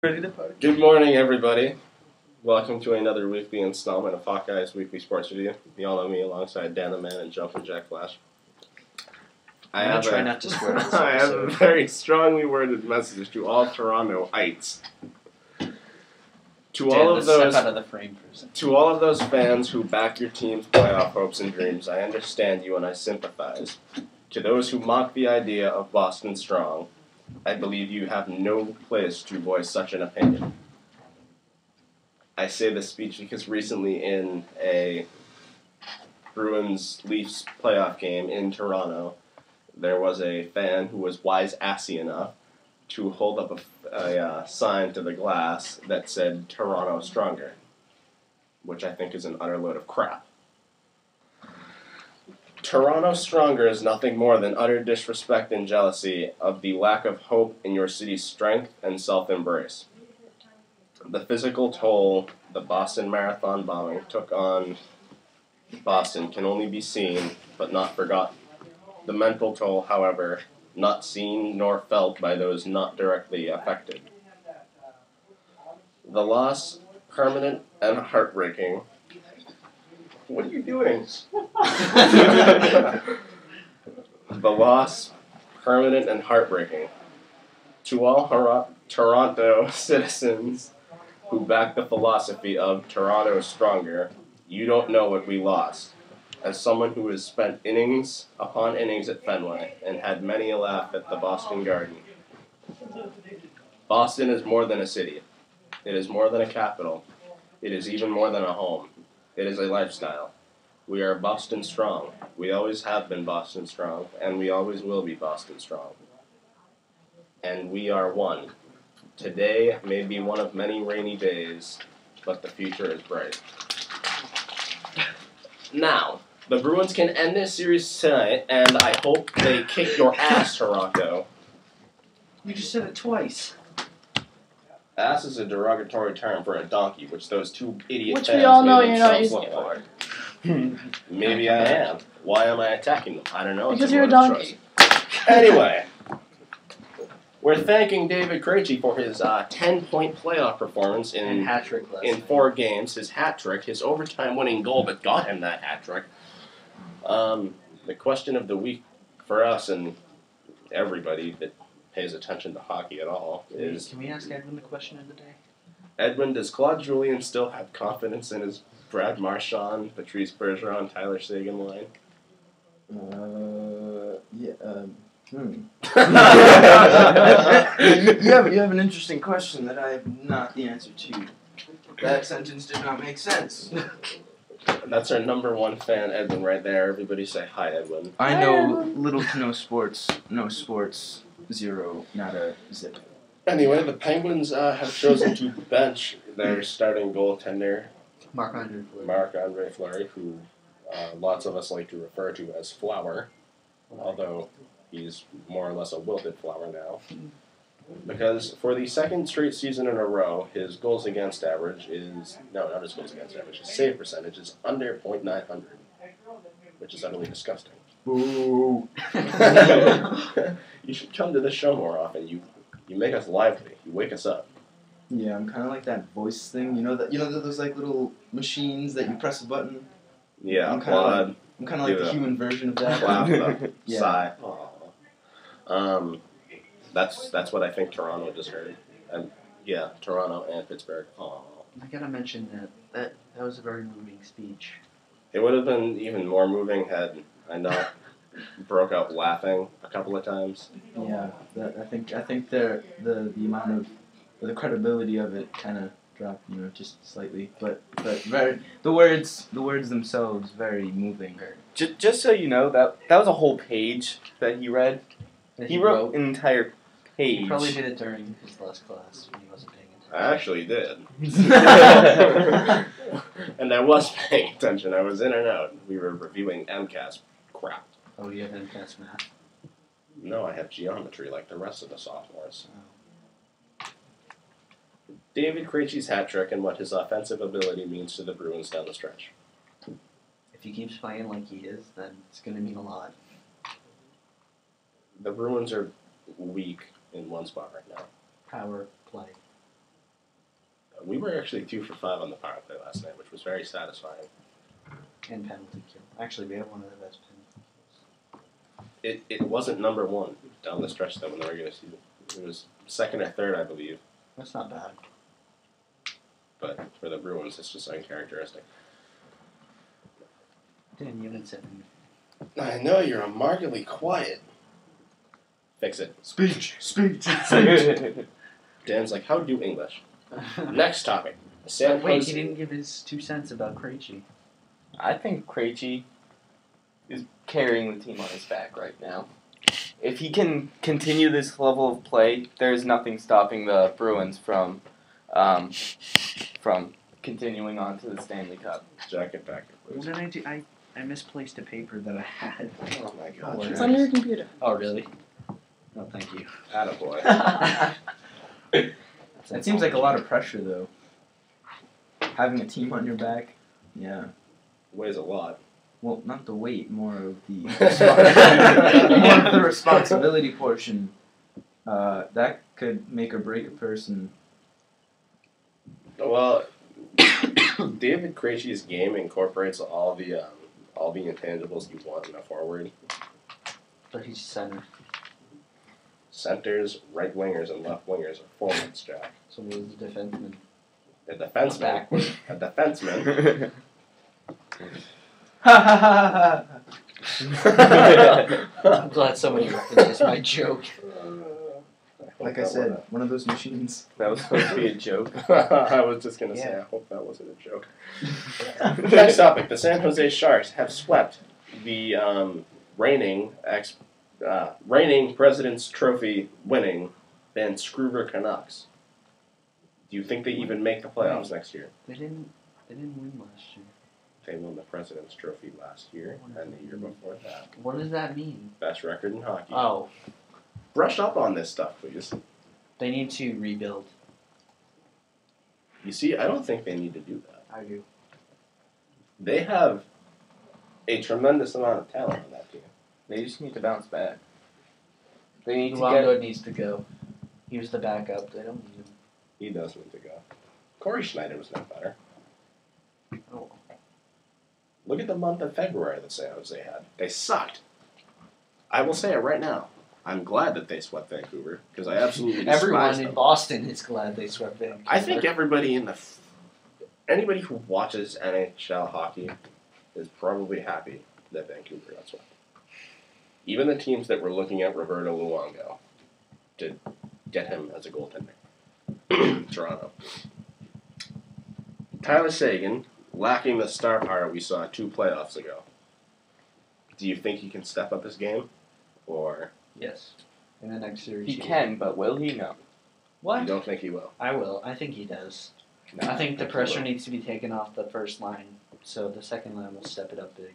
Ready to party? Good morning, everybody. Welcome to another weekly installment of Hawkeye's Weekly Sports Review. You all know me alongside Dan the Man and Jumpin' Jack Flash. I'm going to try not to swear this I have a episode. very strongly worded message to all Torontoites. To Dan, all of let's those, step out of the frame for a second. to all of those fans who back your team's playoff hopes and dreams, I understand you and I sympathize. To those who mock the idea of Boston Strong, I believe you have no place to voice such an opinion. I say this speech because recently in a Bruins-Leafs playoff game in Toronto, there was a fan who was wise-assy enough to hold up a sign to the glass that said Toronto Stronger, which I think is an utter load of crap. Toronto Stronger is nothing more than utter disrespect and jealousy of the lack of hope in your city's strength and self-embrace. The physical toll the Boston Marathon bombing took on Boston can only be seen, but not forgotten. The mental toll, however, not seen nor felt by those not directly affected. The loss, permanent and heartbreaking. What are you doing? The loss, permanent and heartbreaking. To all Toronto citizens who back the philosophy of Toronto Stronger, you don't know what we lost. As someone who has spent innings upon innings at Fenway and had many a laugh at the Boston Garden, Boston is more than a city. It is more than a capital. It is even more than a home. It is a lifestyle. We are Boston Strong. We always have been Boston Strong, and we always will be Boston Strong. And we are one. Today may be one of many rainy days, but the future is bright. Now, the Bruins can end this series tonight, and I hope they kick your ass, Toronto. You just said it twice. Ass is a derogatory term for a donkey, which those two idiot Which fans we all know made you're not themselves using look it like. Maybe I am. Why am I attacking them? I don't know. Because It's you're a word of donkey. choice. Anyway, we're thanking David Krejci for his 10-point playoff performance And in hat trick last night. 4 games. His hat trick, his overtime winning goal that got him that hat trick. The question of the week for us and everybody that pays attention to hockey at all is: Can we ask Edwin the question of the day? Edwin, does Claude Julien still have confidence in his Brad Marchand, Patrice Bergeron, Tyler Seguin line? You have an interesting question that I have not the answer to. That sentence did not make sense. That's our number one fan, Edwin, right there. Everybody say hi, Edwin. I know little to no sports, zero, not a zip. Anyway, the Penguins have chosen to bench their starting goaltender, Marc-Andre Fleury, who lots of us like to refer to as Flower, although he's more or less a wilted flower now. Because for the second straight season in a row, his goals against average is, no, not his goals against average, his save percentage is under .900, which is utterly disgusting. Boo. You should come to the show more often. You make us lively. You wake us up. Yeah, I'm kind of like that voice thing. You know those like little machines that you press a button. Yeah, I'm Claude. kind of like the human version of that. Clap, Yeah. sigh. Aww. That's what I think Toronto just heard. And yeah, Toronto and Pittsburgh. Aww. I gotta mention that was a very moving speech. It would have been even more moving had I not broke out laughing a couple of times. Yeah, I think the amount of the credibility of it kind of dropped, just slightly. But very the words themselves very moving. Just so you know, that was a whole page that he read. That He wrote an entire page. He probably did it during his last class when he wasn't paying attention. I actually did. And I was paying attention. I was in and out. We were reviewing MCAS crap. Oh, you have MCAS math? No, I have geometry like the rest of the sophomores. David Krejci's hat trick and what his offensive ability means to the Bruins down the stretch. If he keeps playing like he is, then it's going to mean a lot. The Bruins are weak in one spot right now. Power play. We were actually 2 for 5 on the power play last night, which was very satisfying. And penalty kill. Actually, we have one of the best penalty kills. It wasn't number 1 down the stretch, though, in the regular season. It was 2nd or 3rd, I believe. That's not bad. But for the Bruins, it's just uncharacteristic. Dan, you haven't said anything. I know, you're remarkably quiet. Fix it. Speech. Dan's like, how do English? Next topic. San Wait, Jose. he didn't give his 2 cents about Krejci. I think Krejci is carrying the team on his back right now. If he can continue this level of play, there's nothing stopping the Bruins from continuing on to the Stanley Cup. Jacket back. What did I do? I misplaced a paper that I had. Oh my god. Oh, It's on your computer. Oh, really? Oh, thank you. Attaboy. That seems like a lot of pressure, though. Having a team on your back. Yeah. Weighs a lot. Well, not the weight, more of the more of the responsibility portion. That could make or break a person. Well, David Krejci's game incorporates all the intangibles you want in a forward. But he's center. Centers, right wingers, and left wingers are forwards, Jack. So what is the defenseman? A defenseman. Backward. A defenseman. I'm glad somebody recognized my joke. Like I said, one of those machines. That was supposed to be a joke. I was just going to say, I hope that wasn't a joke. Next topic. The San Jose Sharks have swept the reigning President's Trophy winning Vancouver Canucks. Do you think they even make the playoffs next year? They didn't win last year. They won the President's Trophy last year and the year before that. What does that mean? Best record in hockey. Oh, Brush up on this stuff, please. they need to rebuild. You see, I don't think they need to do that. I do. They have a tremendous amount of talent on that team. They just need to bounce back. They need to Luongo needs to go. He was the backup. They don't need him. He does need to go. Corey Schneider was no better. Oh. Look at the month of February that San Jose had. They sucked. I will say it right now. I'm glad that they swept Vancouver because I absolutely despise Everyone them. in Boston is glad they swept Vancouver. I think everybody anybody who watches NHL hockey is probably happy that Vancouver got swept. Even the teams that were looking at Roberto Luongo to get him as a goaltender. Toronto. Tyler Seguin, lacking the star power we saw 2 playoffs ago. Do you think he can step up his game? Or Yes. In the next series. He can, but will he? No. What? you don't think he will? I will. I think he does. No, I think the he pressure will. needs to be taken off the first line, so the second line will step it up big.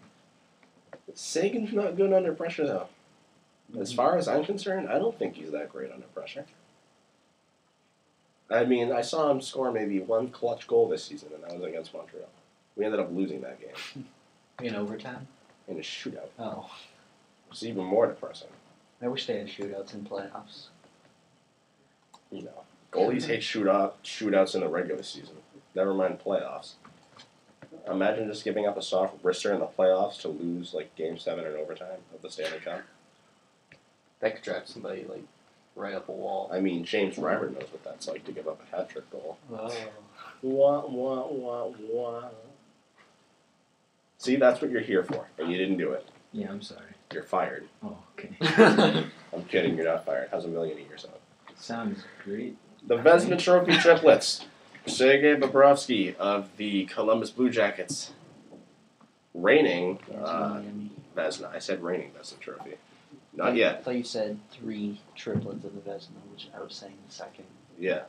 Sagan's not good under pressure, though. As far as I'm concerned, I don't think he's that great under pressure. I mean, I saw him score maybe 1 clutch goal this season, and that was against Montreal. We ended up losing that game In overtime? in a shootout. Oh. It's even more depressing. I wish they had shootouts in playoffs. You know, goalies hate shootouts in the regular season. Never mind playoffs. Imagine just giving up a soft wrister in the playoffs to lose like Game 7 in overtime of the Stanley Cup. That could drive somebody like right up a wall. I mean, James Reimer knows what that's like to give up a hat trick goal. Oh. Wah, wah, wah, wah. See, that's what you're here for, and you didn't do it. Yeah, I'm sorry. You're fired. Oh, okay. I'm kidding, you're not fired. How's $1 million a year sound? Sounds great. The Vezina Trophy triplets. Sergei Bobrovsky of the Columbus Blue Jackets. Reigning Vezina. I said reigning Vezina Trophy. Not I yet. thought you said 3 triplets of the Vezina, which I was saying the second. Yeah.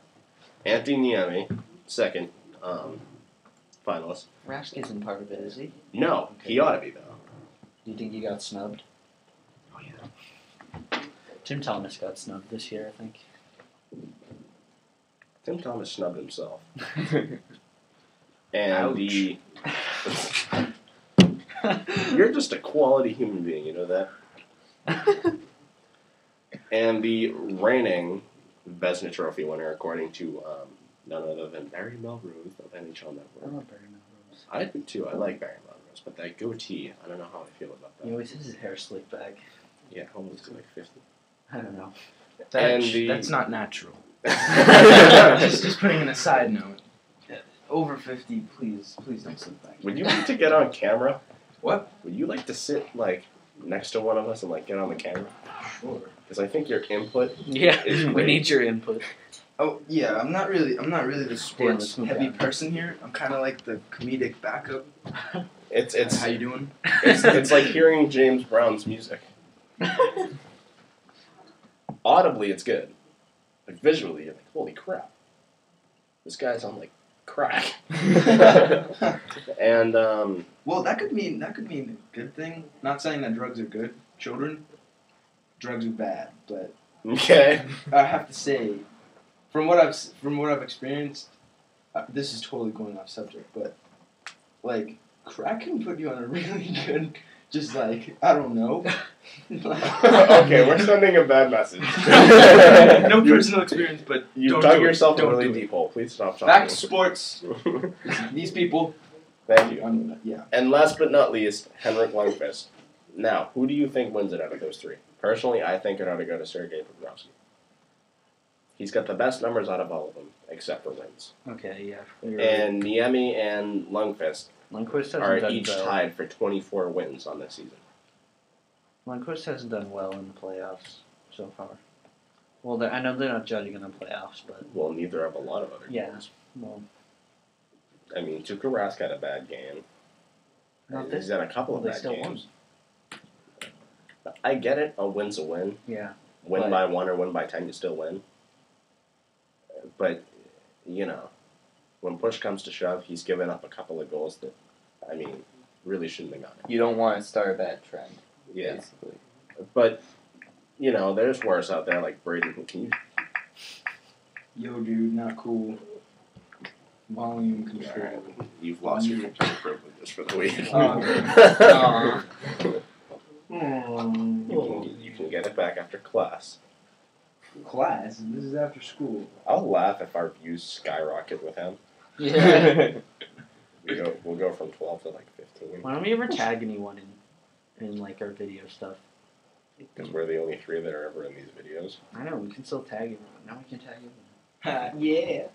Antti Niemi, second finalist. Rask isn't part of it, is he? No, he ought to be, though. Do you think he got snubbed? Oh, yeah. Tim Thomas got snubbed this year, I think. Tim Thomas snubbed himself. And Ouch. You're just a quality human being, you know that? And the reigning Vezina Trophy winner, according to none other than Barry Melrose of NHL I Network. love Barry Melrose. I do too. I like Barry Melrose, but that goatee, I don't know how I feel about that. He always has his hair slicked back. Yeah, almost like 50. I don't know. That's not natural. just putting in a side note. Over 50, please don't slip back. Would you like to get on camera? What? Would you like to sit like next to one of us and like get on the camera? Sure. Because I think your input. Yeah, It's we great. need your input. Oh yeah, I'm not really the sports let's move heavy on. person here. I'm kind of like the comedic backup. It's How you doing? it's like hearing James Brown's music. Audibly, it's good. Like visually, you're like, holy crap, this guy's on like crack. And Well, that could mean a good thing. Not saying that drugs are good. Children, drugs are bad, but okay. I have to say, from what I've experienced, this is totally going off subject, but like crack can put you on a really good, just like I don't know. Okay, we're sending a bad message. No personal experience, but You don't dug do it. yourself a Don't really do it. deep hole. Please stop talking. Back to sports. These people. Thank you. Yeah. And last but not least, Henrik Lundqvist. Now, who do you think wins it out of those three? Personally, I think it ought to go to Sergei Bobrovsky. He's got the best numbers out of all of them, except for wins. Okay, yeah. And Niemi and Lundqvist Lundqvist hasn't are done each well. tied for 24 wins on this season. Lundqvist hasn't done well in the playoffs so far. Well, I know they're not judging in the playoffs, but Well, neither have a lot of other yeah. teams. Well, I mean, Tuukka Rask had a bad game. not He's had a couple of they bad still games. I get it. A win's a win. Yeah. Win But- by 1 or win by 10, you still win. But, you know, when push comes to shove, he's given up a couple of goals that, I mean, really shouldn't have gotten. You don't want to start a bad trend, Yeah. basically. But, you know, there's worse out there like Braden. Can you? Yo, dude, not cool. Volume control. You've lost your computer privileges for the week. Aw. You can get it back after class. Class. This is after school. I'll laugh if our views skyrocket with him. Yeah. We'll go from 12 to like 15. Why don't we ever tag anyone in like our video stuff? Because we're the only 3 that are ever in these videos. I know we can still tag everyone. Now we can tag everyone. Yeah.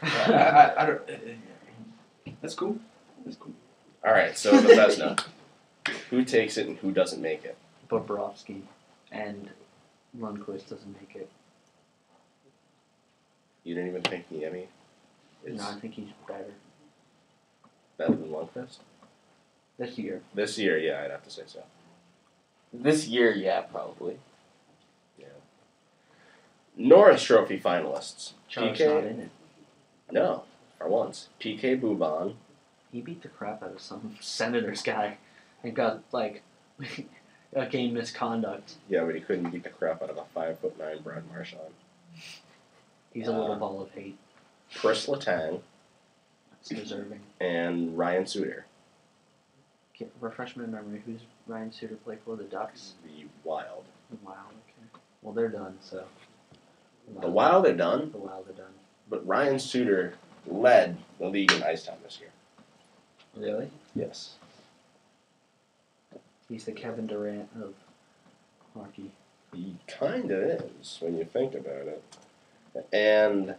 I don't. That's cool. That's cool. Alright, so the Vesna. Who takes it and who doesn't make it? Bobrovsky and Lundqvist doesn't make it. You didn't even think Niemi is No, I think he's better better than Lundqvist? this year. This year, yeah, I'd have to say so. This year, yeah, probably. Yeah. Norris Trophy finalists. Charles PK? not in it. No, for once. PK Subban. He beat the crap out of some Senators guy and got like a game misconduct. Yeah, but he couldn't beat the crap out of a 5'9" Brad Marchand. He's a little ball of hate. Chris Letang That's deserving. and Ryan Suter. Refresh my memory. Who's Ryan Suter play for? The Ducks? The Wild. Wow, okay. Well, they're done, so. The Wild are done, The Wild are done. but Ryan Suter led the league in ice time this year. Really? Yes. He's the Kevin Durant of hockey. He kind of is when you think about it. And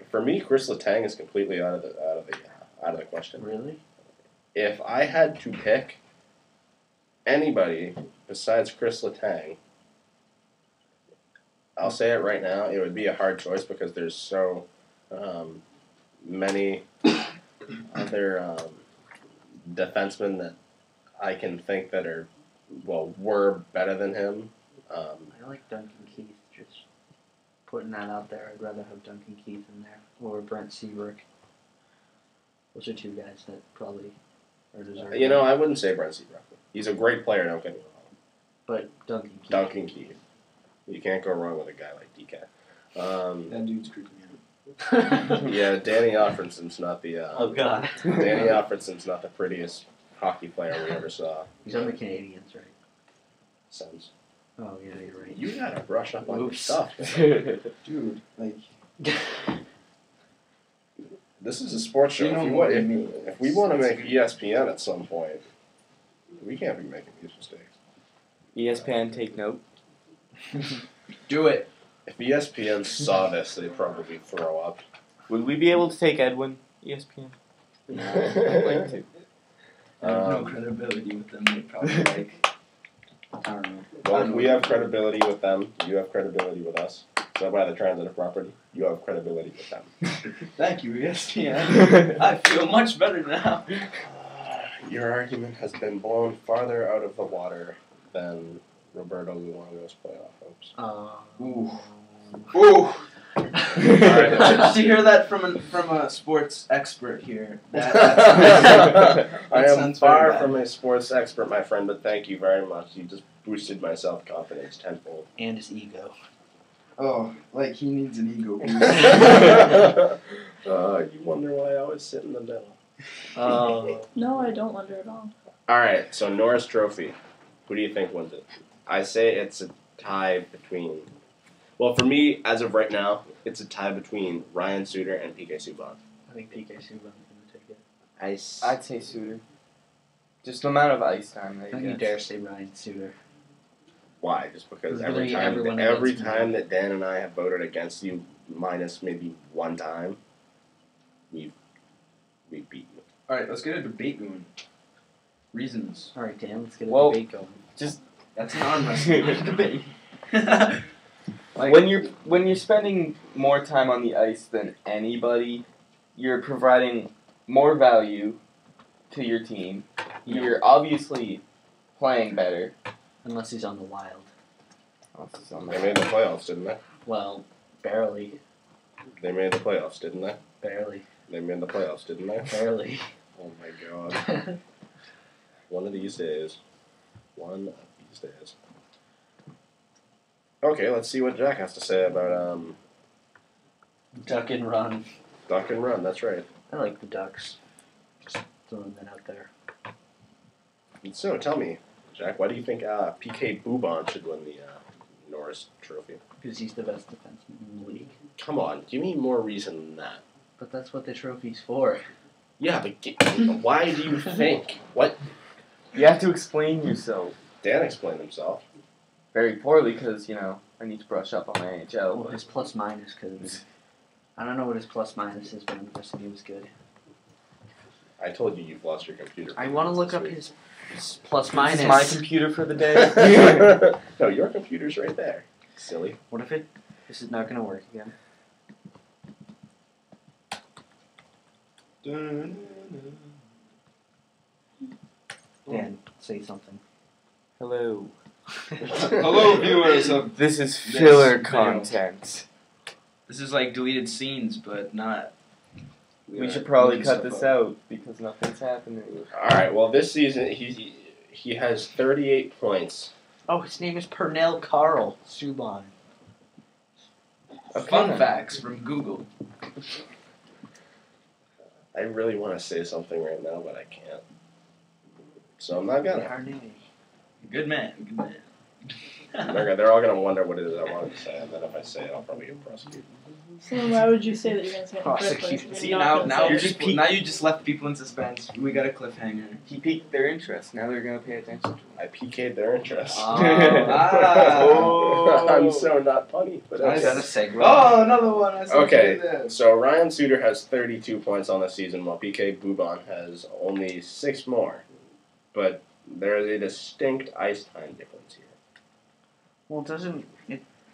for me, Chris Letang is completely out of the question. Really? If I had to pick anybody besides Chris Letang, I'll say it right now, it would be a hard choice because there's so many other defensemen that I can think that were better than him. I like Duncan Keith. Just putting that out there. I'd rather have Duncan Keith in there or Brent Seabrook. Those are 2 guys that probably are deserving. You know, I wouldn't say Brent Seabrook. He's a great player, don't get me wrong. But Duncan Keith. Duncan Keith. You can't go wrong with a guy like DK. That dude's creeping me out. Yeah, Danny Alfredson's not the Oh, God. Danny Alfredson's not the prettiest hockey player we ever saw. He's on the Canadians, right? Sens. Oh, yeah, you're right. You gotta brush up on your Oops. stuff. Dude, like, This is a sports show. You know If, what I mean. if we want to make ESPN at some point, we can't be making these mistakes. ESPN, take note. Do it. If ESPN saw this, they'd probably throw up. Would we be able to take Edwin, ESPN? I'd like to. I have no credibility with them. They probably like. I don't know. Well, if we have credibility with them, you have credibility with us. So by the transitive property, you have credibility with them. Thank you, ESPN. I feel much better now. Your argument has been blown farther out of the water than Roberto Luongo's playoff hopes. Ooh. Ooh. Just to hear that from a sports expert here. I am sounds far very from a sports expert, my friend, but thank you very much. You just boosted my self-confidence tenfold. And his ego. Oh, like he needs an ego boost. You wonder why I always sit in the middle. No, I don't wonder at all. Alright, so Norris Trophy. Who do you think wins it? I say it's a tie between... Well, for me, as of right now, it's a tie between Ryan Suter and PK Subban. I think PK Subban's going to take it. I'd say Suter. Just the amount of ice time that he Don't you gets. dare say Ryan Suter. Why? Just because every Literally time, everyone time against that Dan and I have voted against you, minus maybe one time, we've beaten you. Alright, let's get a debate going. Reasons. Alright, Dan, let's get a Well, debate going. That's an arm wrestling debate. When you're spending more time on the ice than anybody, you're providing more value to your team. You're obviously playing better. Unless he's on the Wild. They made the playoffs, didn't they? Well, barely. They made the playoffs, didn't they? Barely. They made the playoffs, didn't they? Barely. Oh my god. One of these days. One of these days. Okay, let's see what Jack has to say about Duck and run. Duck and Run, that's right. I like the Ducks. Just throwing that out there. And so, tell me, Jack, why do you think PK Subban should win the Norris Trophy? Because he's the best defenseman in the league. Come on, give me more reason than that. But that's what the trophy's for. Yeah, but why do you think? What? You have to explain yourself. Dan explained himself. Very poorly because, I need to brush up on my NHL. Well, his plus minus, because I don't know what his plus minus is, but I'm guessing he was good. I told you you've lost your computer. I want to look up his plus This minus. is my computer for the day. No, your computer's right there. Silly. What if this is not going to work again? Dan, say something. Hello. Hello, viewers of This is This filler video. content. This is like deleted scenes, but not. We should probably Making cut stuff this up. out because nothing's happening. Alright, well, this season, he has 38 points. Oh, his name is Pernell Carl Subban. Okay, Fun then. facts from Google. I really want to say something right now, but I can't. So I'm not gonna. Good man. Good man. They're all gonna wonder what it is I wanted to say, and then if I say it, I'll probably get prosecuted. So why would you say that you're going to say it in the first place? Prosecution. You're See not now, gonna now say you're it. just now you just left people in suspense. We got a cliffhanger. He piqued their interest. Now they're going to pay attention. I PK'd their interest. Oh. I'm so not funny, but Is that a okay. segue? Oh, another one. I saw Okay, this. so Ryan Suter has 32 points on the season, while PK Subban has only 6 more. But there is a distinct ice time difference here. Well,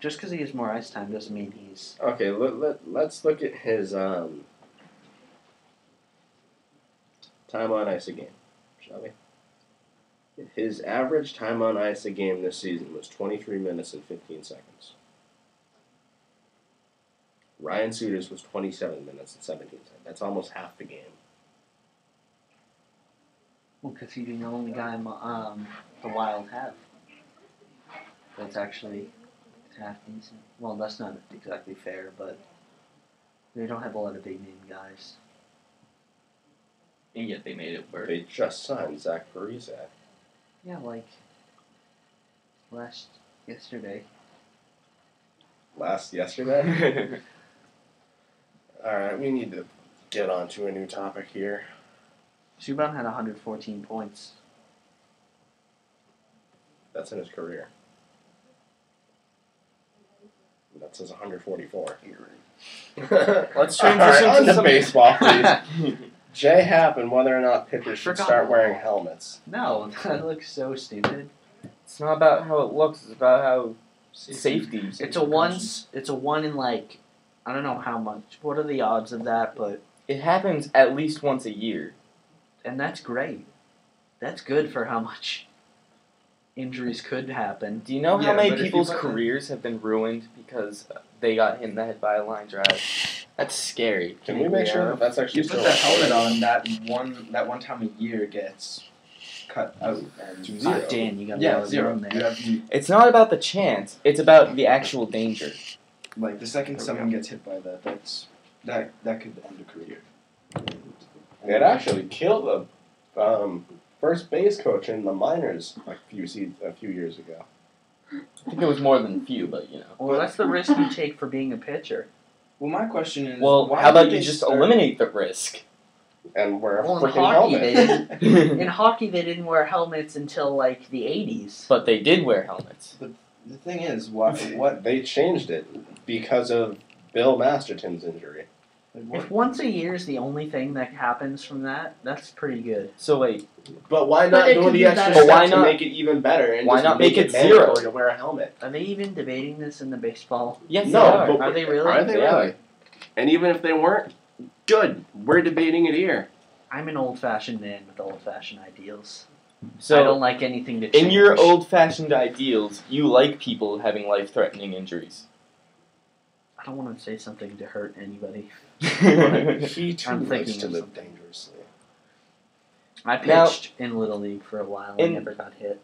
just because he has more ice time doesn't mean he's... Okay, let's look at his time on ice a game, shall we? His average time on ice a game this season was 23 minutes and 15 seconds. Ryan Suter's was 27 minutes and 17 seconds. That's almost half the game. Well, because he's the only guy the Wild have. That's actually half decent. Well, that's not exactly fair, but they don't have a lot of big name guys. And yet they made it work. They just signed Zach Parise. Yeah, like yesterday. Yesterday? Alright, we need to get on to a new topic here. Subban had 114 points. That's in his career. That says 144. Let's transition on to to baseball, please. Jay Happen, whether or not pitchers should Forgot start about wearing that. helmets. No, that looks so stupid. It's not about how it looks. It's about how safety. It's a one in like, I don't know how much. What are the odds of that? But It happens at least once a year. and that's great. That's good for how much injuries could happen. Do you know how Yeah, many but if you people's put the- careers have been ruined because they got hit in the head by a line drive? That's scary. Can we make sure that that's actually You put still the helmet on, that one time a year gets cut out and To zero. Dan, you got Yeah, a zero. room there. You have to, It's not about the chance. It's about the actual danger. like the second someone gets hit by that, that could end a career. It actually killed the first base coach in the minors a few years ago. I think it was more than a few, but you know. Well, that's the risk you take for being a pitcher. Well, my question is, Well, why how about did you they just start- eliminate the risk? And wear a Well, in freaking hockey, helmet. they didn't. In hockey, they didn't wear helmets until like the 80s. But they did wear helmets. The thing is, what? They changed it because of Bill Masterton's injury. If once a year is the only thing that happens from that, that's pretty good. So wait, But why But not it go could the be extra better. step Why to not- make it even better? And why just not make it mandatory zero? to wear a helmet? Are they even debating this in the baseball? yes, No, they are. but Are they really? Are they They really? And even if they weren't, good. We're debating it here. I'm an old-fashioned man with old-fashioned ideals. I So don't like anything to change. in your old-fashioned ideals, you like people having life-threatening injuries. I don't want to say something to hurt anybody. He too I'm likes thinking to of live something. dangerously. I Now- pitched in Little League for a while. I In- never got hit.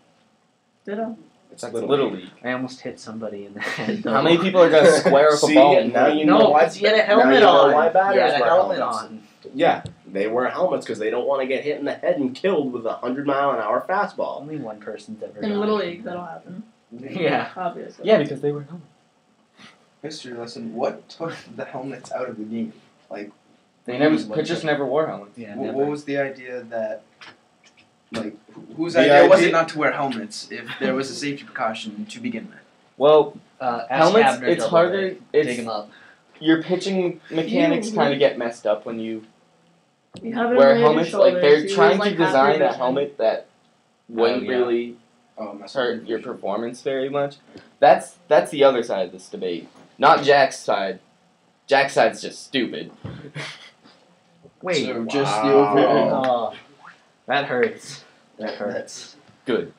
Did I? It's That's Little Little League. League. I almost hit somebody in the head. How many people are gonna square up a See, ball? now you No, know why. because you had a now helmet you know on. why You batters had a wear helmet helmets. on. Yeah, they wear helmets because they don't want to get hit in the head and killed with a 100-mile-an-hour fastball. Only one person's ever In done Little it. League, that'll happen. Yeah. Obviously. Yeah, because they wear helmets. History lesson: what took the helmets out of the game? They never Who's pitchers legit? never wore helmets. Yeah, What never. was the idea that, like, whose The idea was idea- it not to wear helmets if there was a safety precaution to begin with? Well, Ask helmets. Abner It's Doubleday. harder. Dig It's him up. your pitching mechanics kind of get messed up when you You have it wear on your helmets. shoulders, Like they're you trying lose, like, to half design your a vision. helmet that wouldn't yeah. really Oh, mess hurt your performance very much. That's the other side of this debate, not Jack's side. Jack's side's just stupid. Wait. So just the Wow. overall. Oh, that hurts. That hurts. Good.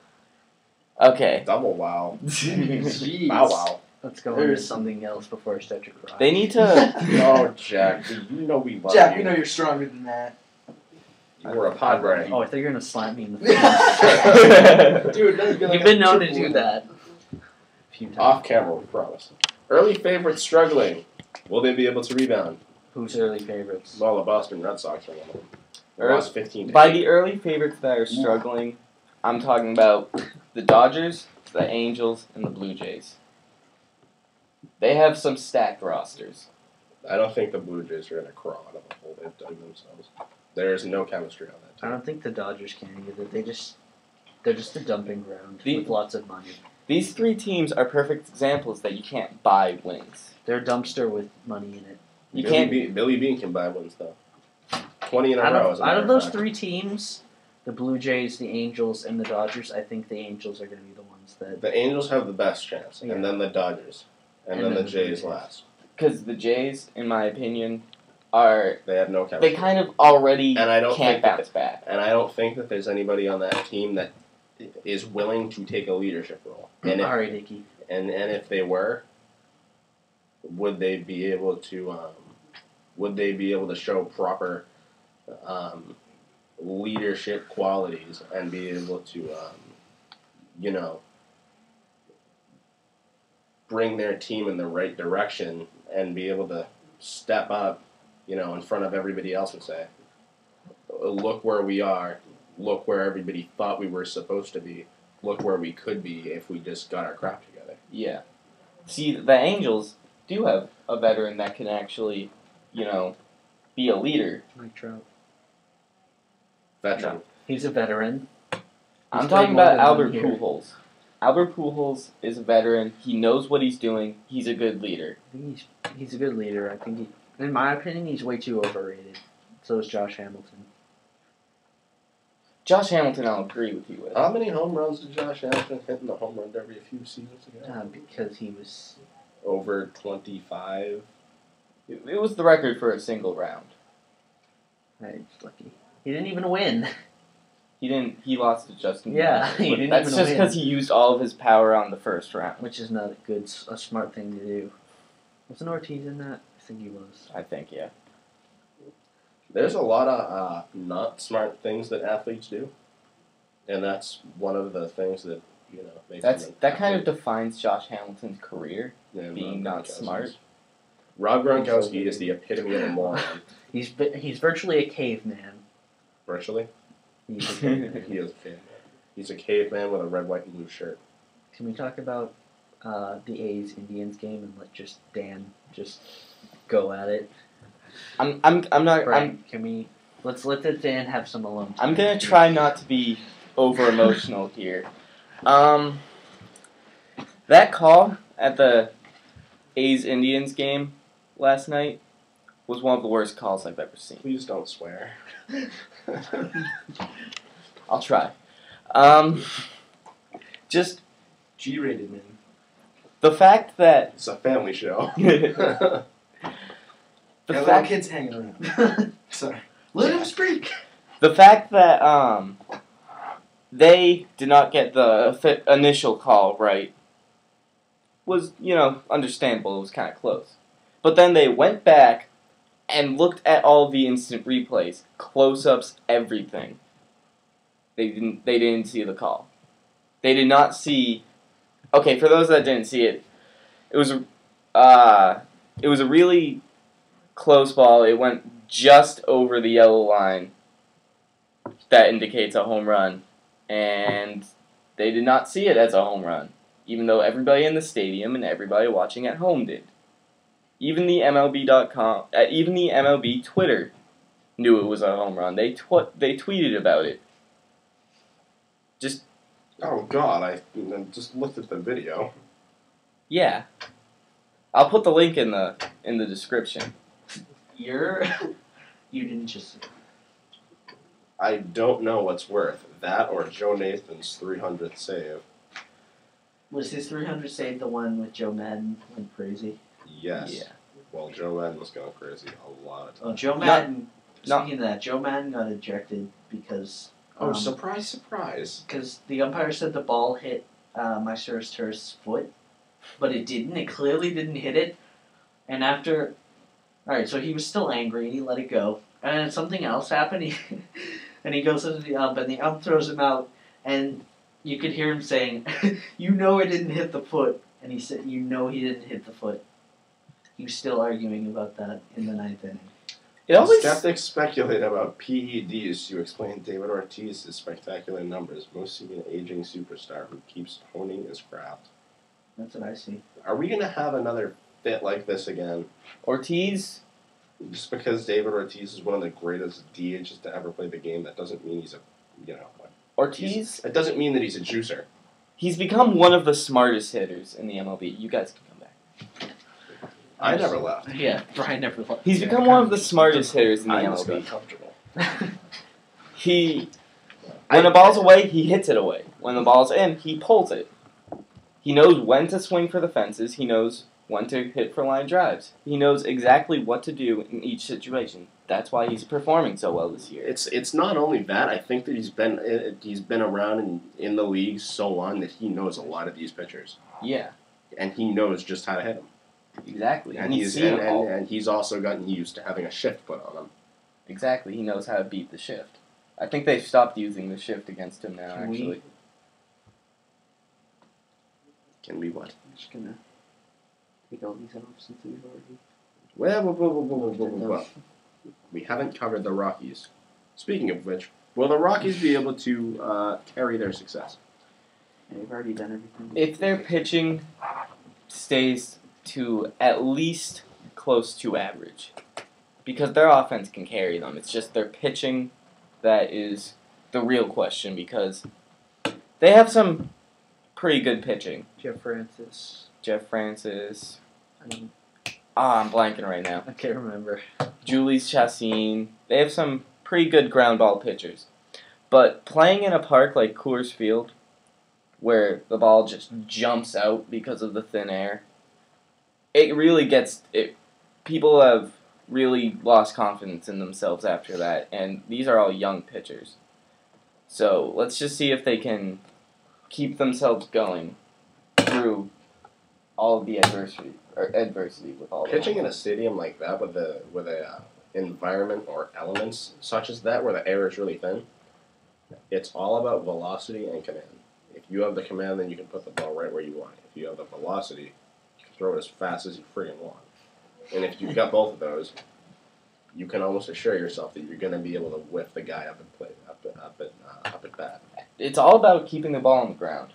Okay. Double wow. Jeez. Wow, wow. Let's go into There's- something else before I start to cry. They need to. No, Jack. You know we love Jack, you. we know you're stronger than that. You were a Padre. Oh, I thought you were gonna slap me in the face. Dude, that'd be like You've a been known to triple. do that. A few times. Off camera, we promise. Early favorites struggling. Will they be able to rebound? Who's early favorites? Well, the Boston Red Sox are one of them. Early- Lost 15 to By 8. the early favorites that are struggling, I'm talking about the Dodgers, the Angels, and the Blue Jays. They have some stacked rosters. I don't think the Blue Jays are going to crawl out of the hole they've dug themselves. There's no chemistry on that I team. don't think the Dodgers can either. They're just a dumping ground The- with lots of money. These three teams are perfect examples that you can't buy wins. They're a dumpster with money in it. You Billy can't. Billy Bean can buy wins, though. 20 in a Out row. of, as a out matter of those fact. three teams, the Blue Jays, the Angels, and the Dodgers, I think the Angels are going to be the ones that. The Angels have the best chance, Yeah. and then the Dodgers, and then the Jays last. Because the Jays, in my opinion, are. They have no chemistry. They kind of already And I don't can't think that bounce back. And I don't think that there's anybody on that team that is willing to take a leadership role. And if, All right, Icky. and if they were, would they be able to? Would they be able to show proper leadership qualities and be able to, bring their team in the right direction and be able to step up, in front of everybody else and say, look where we are, look where everybody thought we were supposed to be, look where we could be if we just got our crap together. Yeah. See, the Angels do have a veteran that can actually, be a leader. Mike Trout. Veteran. No. He's a veteran. I'm played talking more about than Albert 1 year. Pujols. Albert Pujols is a veteran. He knows what he's doing. He's a good leader. I think he's a good leader. I think in my opinion, he's way too overrated. So is Josh Hamilton. Josh Hamilton, I'll agree with you with. How many home runs did Josh Hamilton hit in the home run derby a few seasons ago? Because he was. Over 25. It was the record for a single round. He's lucky. He didn't even win. He didn't. He lost to Justin. Yeah, Verlander, he but didn't that's even just win. because he used all of his power on the first round. Which is not a smart thing to do. Wasn't Ortiz in that? I think he was. I think, yeah. There's a lot of not smart things that athletes do, and that's one of the things that makes That kind of defines Josh Hamilton's career. Yeah, being Rob not Gronkowski's. Smart. Rob Gronkowski is the epitome of a moron. He's virtually a caveman. Virtually, He's a caveman. he is a caveman. He's a caveman with a red, white, and blue shirt. Can we talk about the A's Indians game and let Dan just go at it? I'm not. Right. Can we? Let's let Dan have some alone time. I'm gonna try not to be over emotional here. That call at the A's Indians game last night was one of the worst calls I've ever seen. Please don't swear. I'll try. Just G-rated, man. the fact that It's a family show. the Got little fact kids hanging around. Sorry. Let him speak. the fact that they did not get the initial call right was, understandable. It was kind of close. But then they went back and looked at all the instant replays, close-ups, everything. They didn't see the call. They did not see. Okay, for those that didn't see it, it was a really close ball. It went just over the yellow line. That indicates a home run, and they did not see it as a home run, even though everybody in the stadium and everybody watching at home did. Even the MLB.com, even the MLB Twitter knew it was a home run. They tweeted about it. Just Oh God! I just looked at the video. yeah, I'll put the link in the description. You didn't just. I don't know what's worth that or Joe Nathan's 300th save. Was his 300 save the one with Joe Madden went crazy? Yes. Yeah. Well, Joe Madden was going crazy a lot of times. Oh, Joe Madden. Speaking of that, Joe Madden got ejected because. Surprise, surprise! Because the umpire said the ball hit Meister's foot, but it didn't. It clearly didn't hit it. And after, alright, so he was still angry and he let it go. And then something else happened. And he goes to the ump, and the ump throws him out, and you could hear him saying, "You know it didn't hit the foot." And he said, "You know he didn't hit the foot." He was still arguing about that in the 9th inning. Skeptics speculate about PEDs to explain David Ortiz's spectacular numbers, most seen an aging superstar who keeps honing his craft. That's what I see. Are we going to have another fit like this again? Ortiz. Just because David Ortiz is one of the greatest DHs to ever play the game, that doesn't mean he's Ortiz. It doesn't mean that he's a juicer. He's become one of the smartest hitters in the MLB. You guys can come back. I never left. Yeah, Brian never left. He's become one of the smartest hitters in the I just got MLB. comfortable. When the ball's away, he hits it away. When the ball's in, he pulls it. He knows when to swing for the fences. He knows when to hit for line drives. He knows exactly what to do in each situation. That's why he's performing so well this year. It's not only that. I think that he's been around in the league so long that he knows a lot of these pitchers. Yeah, And he knows just how to hit them. exactly. And he's also gotten used to having a shift put on him. Exactly. He knows how to beat the shift. I think they've stopped using the shift against him now, Can we- actually. Can we what? I'm just gonna take all these off since we've already. Well. We haven't covered the Rockies. Speaking of which, will the Rockies be able to carry their success? Yeah, we've already done everything. If their pitching stays to at least close to average, because their offense can carry them. It's just their pitching that is the real question, because they have some pretty good pitching. Jeff Francis. I'm blanking right now. I can't remember. Julius Chassin. They have some pretty good ground ball pitchers. But playing in a park like Coors Field, where the ball just jumps out because of the thin air, it really gets it. People have really lost confidence in themselves after that, and these are all young pitchers. So let's just see if they can keep themselves going through all of the adversity with all Pitching in a stadium like that with a environment or elements such as that where the air is really thin, it's all about velocity and command. If you have the command, then you can put the ball right where you want it. If you have the velocity, you can throw it as fast as you friggin' want. And if you've got both of those, you can almost assure yourself that you're going to be able to whiff the guy up at bat. It's all about keeping the ball on the ground.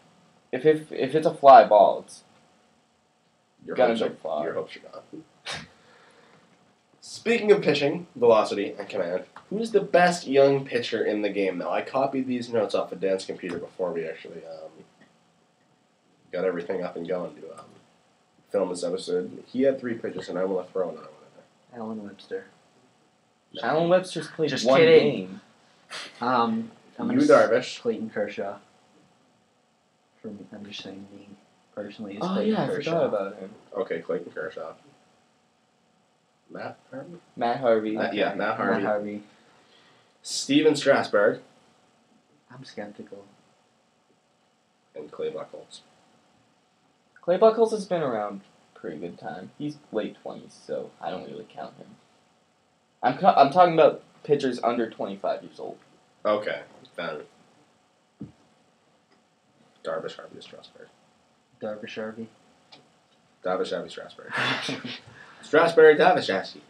If it's a fly ball, it's Your gonna hopes go are far. Your hopes are gone. Speaking of pitching, velocity, and command, who's the best young pitcher in the game? Now, I copied these notes off of Dan's computer before we actually got everything up and going to film this episode. He had 3 pitches, and I want to throw another one in there. Alan Webster. Alan Webster's played Just one kidding. game. I'm gonna Darvish. Clayton Kershaw. I'm just saying me personally. Is Oh Clayton yeah, I Kershaw. forgot about him. Okay, Clayton Kershaw. Matt Harvey? Matt Harvey. Matt Matt Harvey. Harvey. Steven Strasburg. I'm skeptical. And Clay Buchholz. Clay Buchholz has been around a pretty good time. He's late 20s, so I don't really count him. I'm talking about pitchers under 25 years old. Okay, then Darvish, Harvey, Strasburg. Darvish Harvey. Darvish, Harvey, Strasburg. Strasburg, Darvish, Ashy.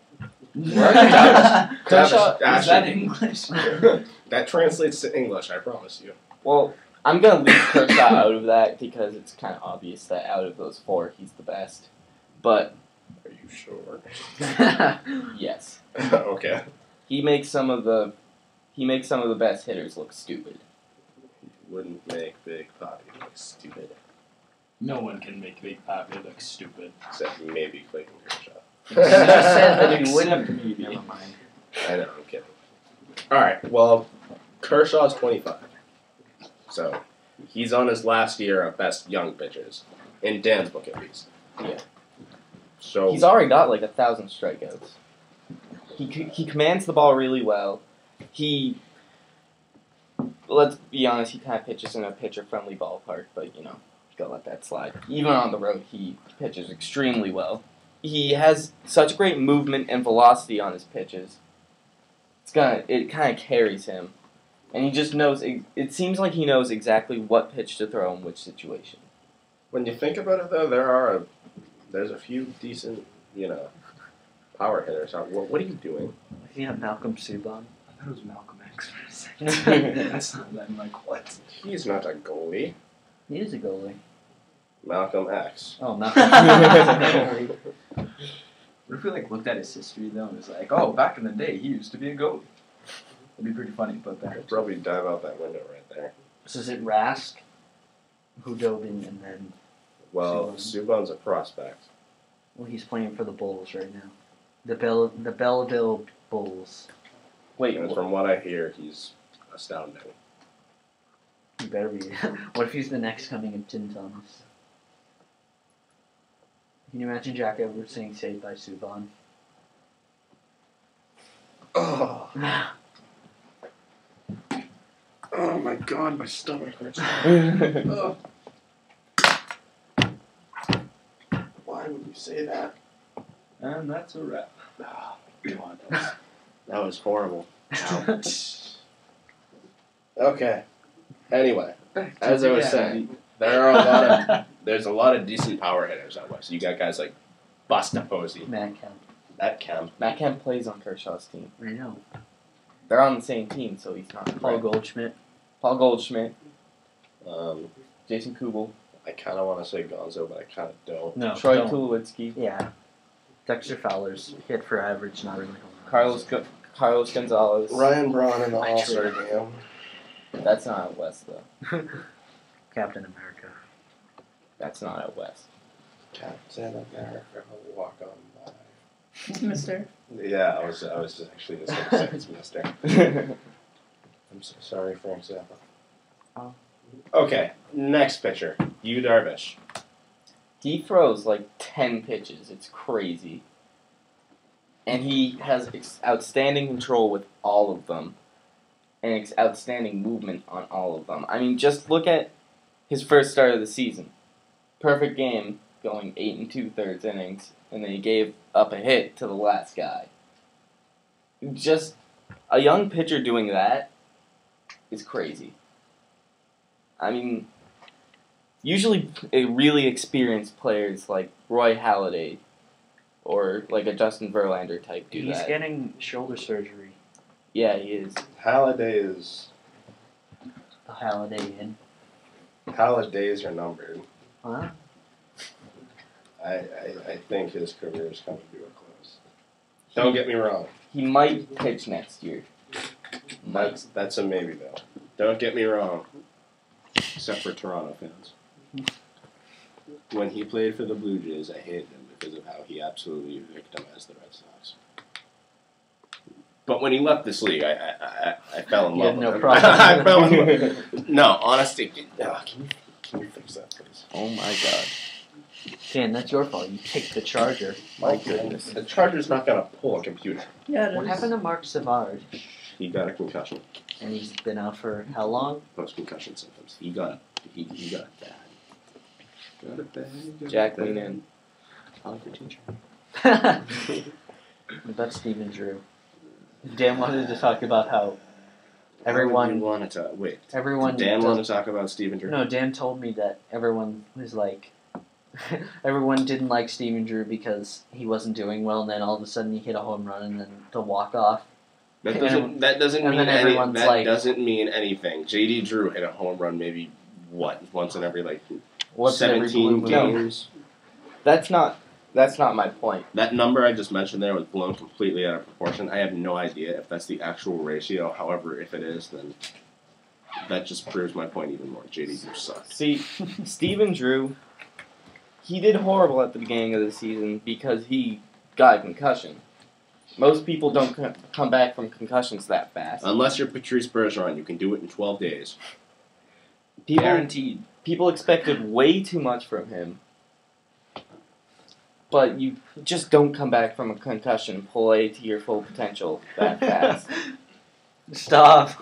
Kershaw, Is that English? That translates to English, I promise you. Well, I'm going to leave Kershaw out of that because it's kind of obvious that out of those 4, he's the best. But Are you sure? yes, Okay. he makes some of the best hitters look stupid. Wouldn't make Big Poppy look stupid. No one can make Big Papi look stupid. Except maybe Clayton Kershaw. You said that you Except wouldn't. maybe. Never mind. I know, I'm kidding. Alright, well, Kershaw's 25. So, he's on his last year of best young pitchers. In Dan's book, at least. Yeah. So He's already got like 1,000 strikeouts. He commands the ball really well. Let's be honest, he kind of pitches in a pitcher-friendly ballpark, but you know, you gotta let that slide. Even on the road, he pitches extremely well. He has such great movement and velocity on his pitches. It kind of carries him, and he just knows. It seems like he knows exactly what pitch to throw in which situation. when you think about it, though, there's a few decent, power hitters. What are you doing? Yeah, Malcolm Subban. I thought it was Malcolm X for a second. That's not that. I'm like, what? He's not a goalie. He is a goalie. Malcolm X. Oh, Malcolm. What if we looked at his history though and was like, oh, back in the day he used to be a goalie? It'd be pretty funny, but I'd probably dive out that window right there. So is it Rask who dove in and then? Well, Subban's a prospect. Well, he's playing for the Bulls right now. The Belleville Bulls. Wait, And from what I hear, he's astounding. He better be. What if he's the next coming of Tim Thomas? Can you imagine Jack Edwards saying "Saved by Subban"? Oh. Oh my god, my stomach hurts. Oh. Why would you say that? and that's a wrap. Oh, Come on, that was horrible. Ow. Okay. Anyway, as I was saying, there's a lot of decent power hitters out west. You got guys like Busta Posey. Matt Kemp. That Kemp. Matt Kemp plays on Kershaw's team. I know. They're on the same team, so he's not. Paul Goldschmidt. Paul Goldschmidt, Um, Jason Kubel, I kind of want to say Gonzo, but I kind of don't. No. Troy don't. Tulowitzki. Yeah. Dexter Fowler's hit for average, not really home Carlos Gonzalez. Ryan Braun in the All-Star game. That's not out west though. Captain America. That's not out west. Captain America, walk on by. Mister. Yeah, I was just actually just going to say it's Mister. I'm so sorry, Frank Zappa. Oh. Okay, next pitcher. Yu Darvish. He throws like 10 pitches. It's crazy. And he has outstanding control with all of them. And outstanding movement on all of them. I mean, just look at his first start of the season. Perfect game, going 8 2/3 innings, and then he gave up a hit to the last guy. Just a young pitcher doing that is crazy. I mean, usually really experienced players like Roy Halladay or like a Justin Verlander type do that. He's getting shoulder surgery. Yeah, he is. Halladay is... The Halladay in. Hallidays are numbered. Huh? I think his career is coming to a close. Don't get me wrong. He might pitch next year. That's a maybe, though. Don't get me wrong. Except for Toronto fans. When he played for the Blue Jays, I hated him because of how he absolutely victimized the Red Sox. But when he left this league, I fell in love with him. problem. I fell in love. No, honestly, can you fix that, please? Oh my god. Dan, that's your fault. You kicked the charger. My goodness. The Charger's not going to pull a computer. Yeah, it What is. happened to Mark Savard? He got a concussion. And he's been out for how long? Post-concussion symptoms. He got bad. Got it bad. Jack, lean in. I like your teacher. That's Stephen Drew. Dan wanted to talk about how everyone wanted to wait. everyone Dan does- wanted to talk about Stephen Drew. No, Dan told me that everyone was like everyone didn't like Stephen Drew because he wasn't doing well, and then all of a sudden he hit a home run and then the walk off. That doesn't and mean then everyone's like- doesn't mean anything. JD Drew hit a home run maybe once in every What's in every 17 blue moon? games. That's not my point. That number I just mentioned there was blown completely out of proportion. I have no idea if that's the actual ratio. However, if it is, then that just proves my point even more. JD Drew sucks. See, Stephen Drew, he did horrible at the beginning of the season because he got a concussion. Most people don't come back from concussions that fast. Unless you're Patrice Bergeron, you can do it in 12 days. Guaranteed. People expected way too much from him. But you just don't come back from a concussion and play to your full potential that fast. Stop.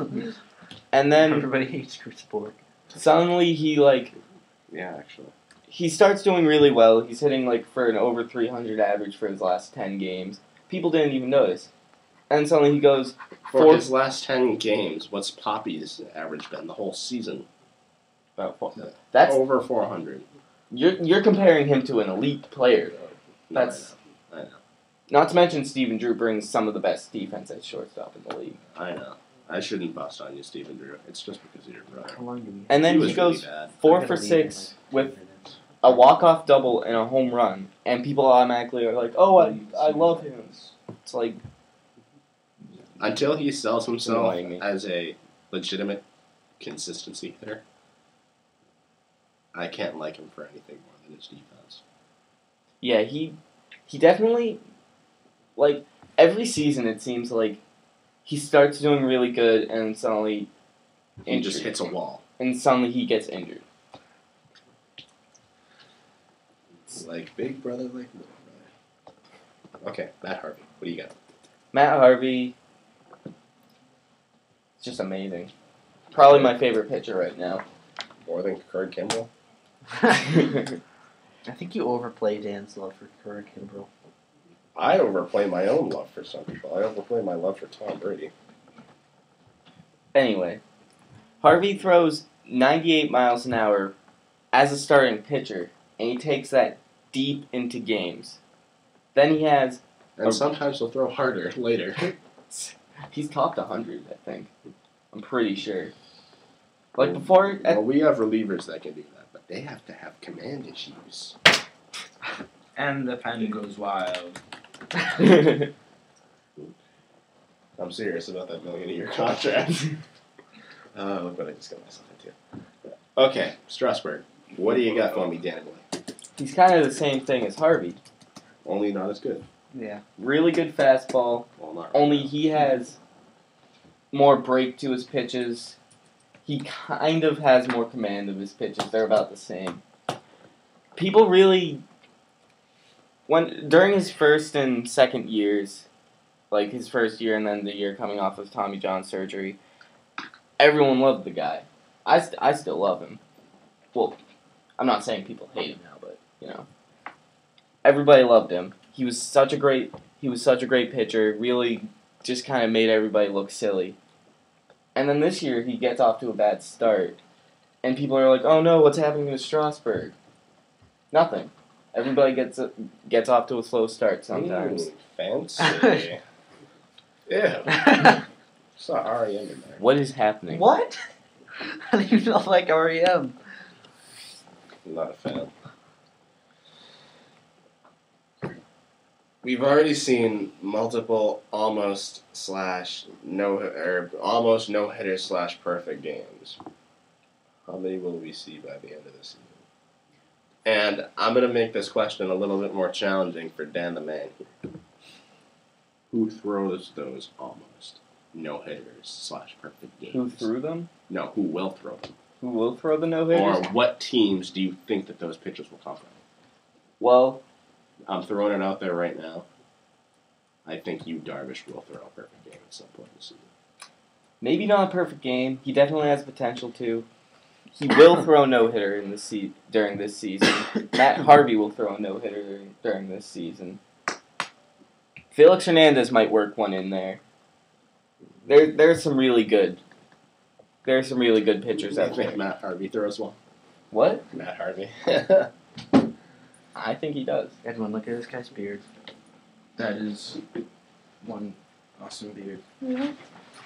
And then Everybody hates Chris Borg. suddenly Yeah, actually. he starts doing really well. He's hitting for an over 300 average for his last 10 games. People didn't even notice. And suddenly he goes For his last 10 games, what's Poppy's average been the whole season? about 4. That's Over 400. you're comparing him to an elite player though. No, That's I know. not to mention Stephen Drew brings some of the best defense at shortstop in the league. I know. I shouldn't bust on you, Stephen Drew. It's just because of your brother. How long do we And then He he was goes really bad. 4 I'm for gonna leave in, 6 like, with 2 minutes. a walk-off double and a home run, and people automatically are like, "Oh, I love him." It's like Until he sells himself annoying me. as a legitimate consistency hitter, I can't like him for anything more than his defense. yeah, he definitely every season it seems like he starts doing really good and suddenly He just injured. hits a wall. And suddenly he gets injured. It's like big brother, like little brother. Okay, Matt Harvey. What do you got? Matt Harvey, it's just amazing. Probably my favorite pitcher right now. More than Kurt Kimball? I think you overplay Dan's love for Kurt Kimbrell. I overplay my own love for some people. I overplay my love for Tom Brady. Anyway, Harvey throws 98 miles an hour as a starting pitcher, and he takes that deep into games. Then he has... And sometimes he'll throw harder later. He's topped 100, I think. I'm pretty sure. Before... Well, we have relievers that can do that, but they have to have command issues. And the pen goes wild. I'm serious about that $1 million-a-year contract. Look what I just got myself into. Okay, Strasburg. What do you got for me, Danny boy? He's kind of the same thing as Harvey. Only not as good. Yeah. Really good fastball. Well, not Only right he has more break to his pitches. He kind of has more command of his pitches. They're about the same. People really, during his first and second years, like his first year and then the year coming off of Tommy John surgery, everyone loved the guy. I still love him. Well, I'm not saying people hate him now, but you know, everybody loved him. He was such a great pitcher. Really, just kind of made everybody look silly. And then this year he gets off to a bad start, and people are like, "Oh no, what's happening to Strasburg?" Nothing. Everybody gets off to a slow start sometimes. Fancy. Ew. Saw REM in there. What is happening? What? How do you not like REM? I'm not a fan. We've already seen multiple almost no hitters / perfect games. How many will we see by the end of the season? And I'm gonna make this question a little bit more challenging for Dan the Man here. Who throws those almost no hitters / perfect games? Who threw them? No, who will throw them? Who will throw the no hitters? Or what teams do you think that those pitchers will come from? Well, I'm throwing it out there right now. I think Darvish will throw a perfect game at some point this season. maybe not a perfect game. He definitely has potential to. He will throw a no-hitter in during this season. Matt Harvey will throw a no-hitter during this season. Felix Hernandez might work one in there. There's some really good pitchers I out think there. Matt Harvey throws one. What? Matt Harvey. I think he does. Edwin, look at this guy's beard. That is one awesome beard. Yeah.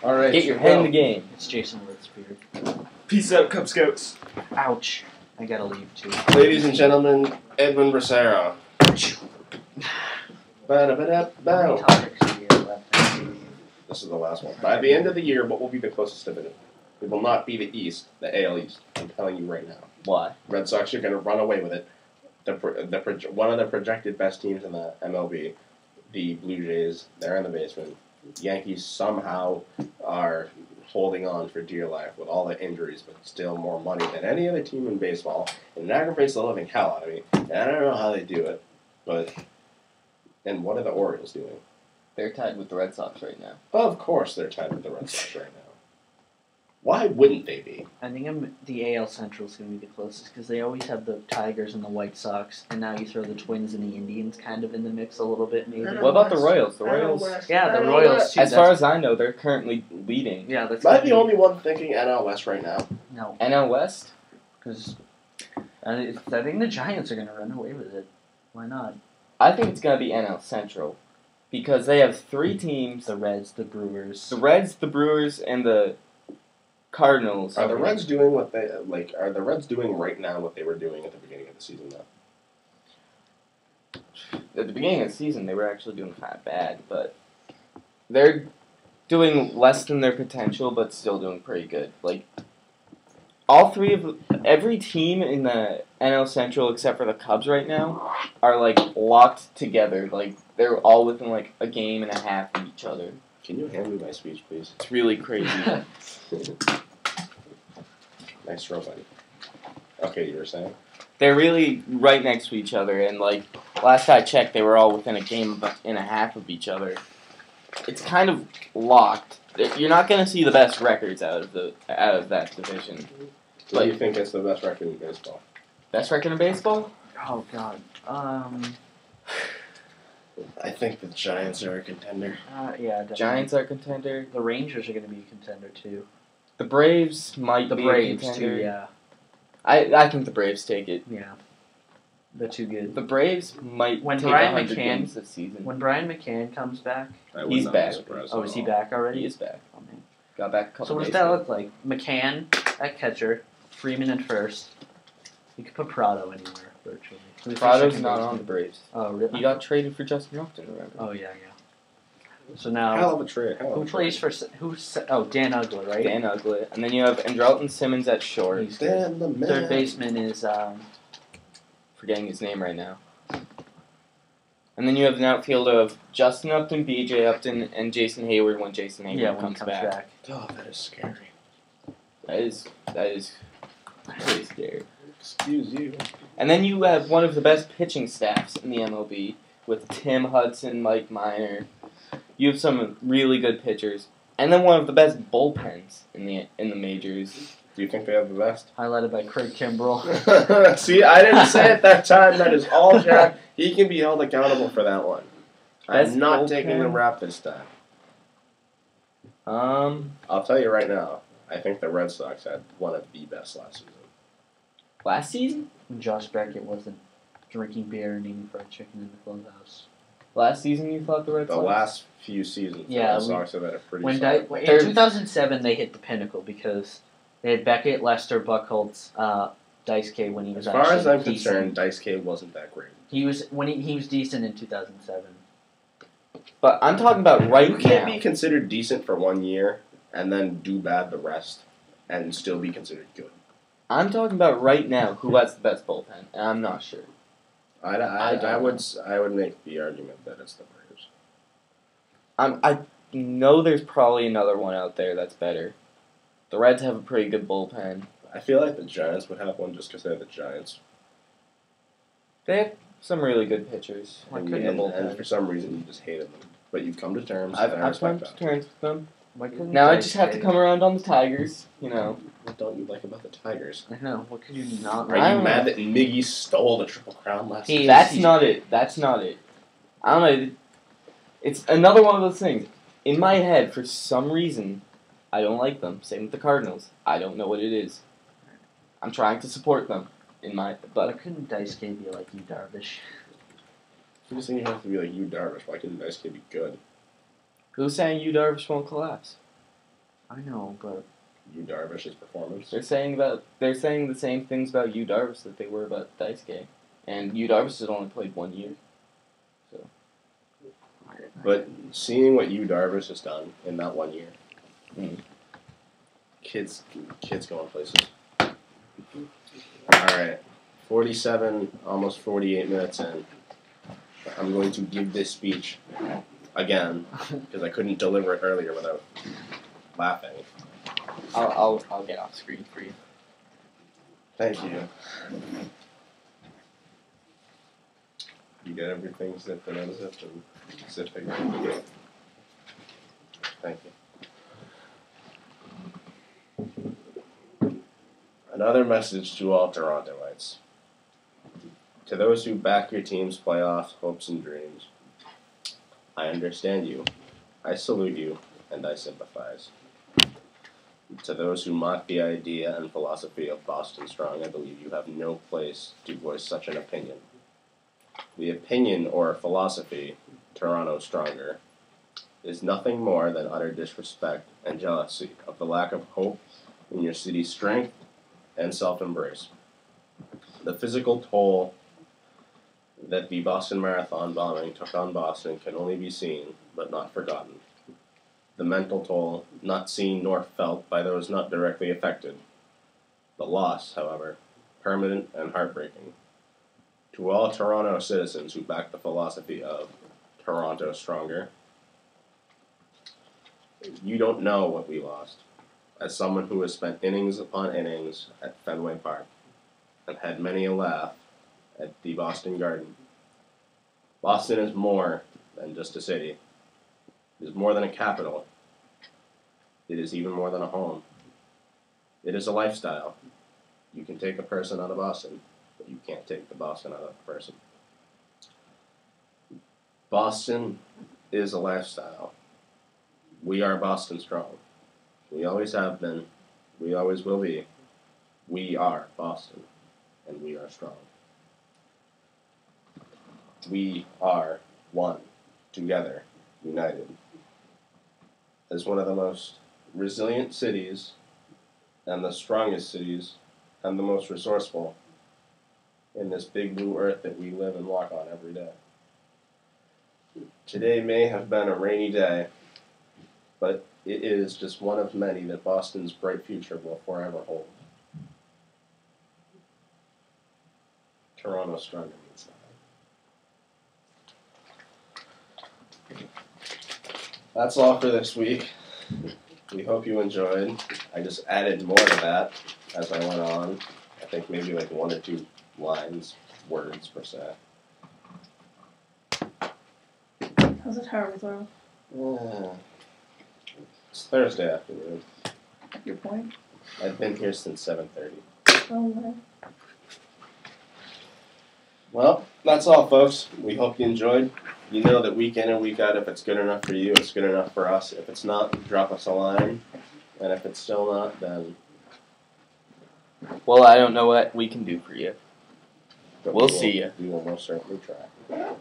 All right. Get your head in the game. It's Jason Worth's beard. Peace out, Cub Scouts. Ouch. I gotta leave too. Ladies and gentlemen, Edwin Bracero. Ba-da-ba-da-bow. This is the last one. By the end of the year, what will be the closest division? It will not be the East, the AL East. I'm telling you right now. Why? Red Sox are going to run away with it. One of the projected best teams in the MLB, the Blue Jays, they're in the basement. Yankees somehow are holding on for dear life with all the injuries, but still more money than any other team in baseball. And it aggravates the living hell out of me. And I don't know how they do it, but... And what are the Orioles doing? They're tied with the Red Sox right now. Of course they're tied with the Red Sox right now. Why wouldn't they be? I think the AL Central is going to be the closest because they always have the Tigers and the White Sox, and now you throw the Twins and the Indians kind of in the mix a little bit, maybe. What about the Royals? The Royals, Yeah, the Royals too. as far as I know, they're currently leading. Yeah, that's. Am I the only one thinking NL West right now? No, NL West? because I think the Giants are going to run away with it. Why not? I think it's going to be NL Central because they have three teams: The Reds, the Brewers. the Reds, the Brewers, and the Cardinals. Are the Reds doing what they like? Are the Reds doing right now what they were doing at the beginning of the season? Though At the beginning of the season, they were actually doing kind of bad, but they're doing less than their potential, but still doing pretty good. Like every team in the NL Central except for the Cubs right now are like locked together. Like they're all within like a game and a half of each other. can you hand me my speech, please? It's really crazy. Nice throw, buddy. Okay, you were saying? They're really right next to each other, and like last I checked, they were all within a game and a half of each other. It's kind of locked. You're not going to see the best records out of that division. What do you think is the best record in baseball? Best record in baseball? Oh God. I think the Giants are a contender. Yeah. Definitely. Giants are a contender. The Rangers are going to be a contender too. The Braves might The be Braves a contender. too. Yeah. I think the Braves take it. Yeah. They're too good. The Braves might When take Brian 100 McCann- games this season. When Brian McCann comes back. I would He's not be back. surprised Oh, at is he all. back already? He is back. Oh, man. Got back a couple So what days does that ago. look like? McCann at catcher, Freeman at first. You could put Prado anywhere virtually. Who's the Prado's second not baseman? on the Braves. Oh really? He got traded for Justin Upton, remember? Oh yeah. So now, Hell of a trade. who plays for Dan Ugler, right? Dan Ugly. And then you have Andrelton Simmons at short. He's good. Dan the man. Third baseman is Forgetting his name right now. And then you have an outfield of Justin Upton, BJ Upton, and Jason Hayward when Jason Hayward when he comes back. Oh, that is scary. That is really scary. Excuse you. And then you have one of the best pitching staffs in the MLB with Tim Hudson, Mike Minor. You have some really good pitchers, and then one of the best bullpens in the majors. Do you think they have the best? Highlighted by Craig Kimbrell. See, I didn't say it that time. That is all Jack. He can be held accountable for that one. Best I'm not bullpen? taking the rap this time. I'll tell you right now. I think the Red Sox had one of the best last season. Last season? Josh Beckett wasn't drinking beer and eating fried chicken in the clubhouse. Last season you thought the Red The Sox? last few seasons, the Red Sox have had a pretty solid In 2007, they hit the pinnacle because they had Beckett, Lester, Buchholz, Daisuke when he was As far as I'm decent. concerned, Daisuke wasn't that great. He was decent in 2007. But I'm talking about right You can't now. be considered decent for 1 year and then do bad the rest and still be considered good. I'm talking about right now who has the best bullpen, and I'm not sure. I would make the argument that it's the Braves. I know there's probably another one out there that's better. The Reds have a pretty good bullpen. I feel like the Giants would have one just because they're the Giants. They have some really good pitchers. Why And, couldn't and, the and bullpen? for some reason you just hated them. But you've come to terms, I've and I come respect to that. terms with them. Why couldn't Now I just have to Daisuke- come around on the Tigers, you know. What don't you like about the Tigers? I know. What could you not? Are I you don't mad that Miggy stole the Triple Crown last He- season? That's not it. That's not it. I don't know. It's another one of those things. In my head, for some reason, I don't like them. Same with the Cardinals. I don't know what it is. I'm trying to support them. Why But couldn't Daisuke be like you, Darvish? You just think you have to be like you, Darvish. Why couldn't Daisuke be good? who's saying Yu Darvish won't collapse? I know, but You, Darvish's performance. They're saying the same things about Yu Darvish that they were about Daisuke, and Yu Darvish has only played 1 year. But seeing what you, Darvish, has done in that 1 year, kids going places. All right, 47, almost 48 minutes in. I'm going to give this speech again because I couldn't deliver it earlier without laughing. I'll get off screen for you. Thank you. You got everything zipped and unzipped and zipping. Thank you. Another message to all Torontoites. To those who back your team's playoff hopes and dreams, I understand you, I salute you, and I sympathize. To those who mock the idea and philosophy of Boston Strong, I believe you have no place to voice such an opinion. The opinion or philosophy, Toronto Stronger, is nothing more than utter disrespect and jealousy of the lack of hope in your city's strength and self-embrace. The physical toll that the Boston Marathon bombing took on Boston can only be seen, but not forgotten. The mental toll, not seen nor felt by those not directly affected. The loss, however, permanent and heartbreaking. To all Toronto citizens who back the philosophy of Toronto Stronger, you don't know what we lost. As someone who has spent innings upon innings at Fenway Park and had many a laugh at the Boston Garden, Boston is more than just a city. It is more than a capital. It is even more than a home. It is a lifestyle. You can take a person out of Boston, but you can't take the Boston out of a person. Boston is a lifestyle. We are Boston Strong. We always have been. We always will be. We are Boston, and we are strong. We are one, together, united. As one of the most resilient cities, and the strongest cities, and the most resourceful in this big blue earth that we live and walk on every day. Today may have been a rainy day, but it is just one of many that Boston's bright future will forever hold. Toronto stronger means nothing. That's all for this week. We hope you enjoyed. I just added more to that as I went on. I think maybe like 1 or 2 lines, words per se. How's the tower throw? It's Thursday afternoon. Your point? I've been here since 7:30. Oh, man. Well, that's all, folks. We hope you enjoyed. You know that week in and week out, if it's good enough for you, it's good enough for us. If it's not, drop us a line. And if it's still not, then... Well, I don't know what we can do for you. but We'll we will- see ya. We will most certainly try.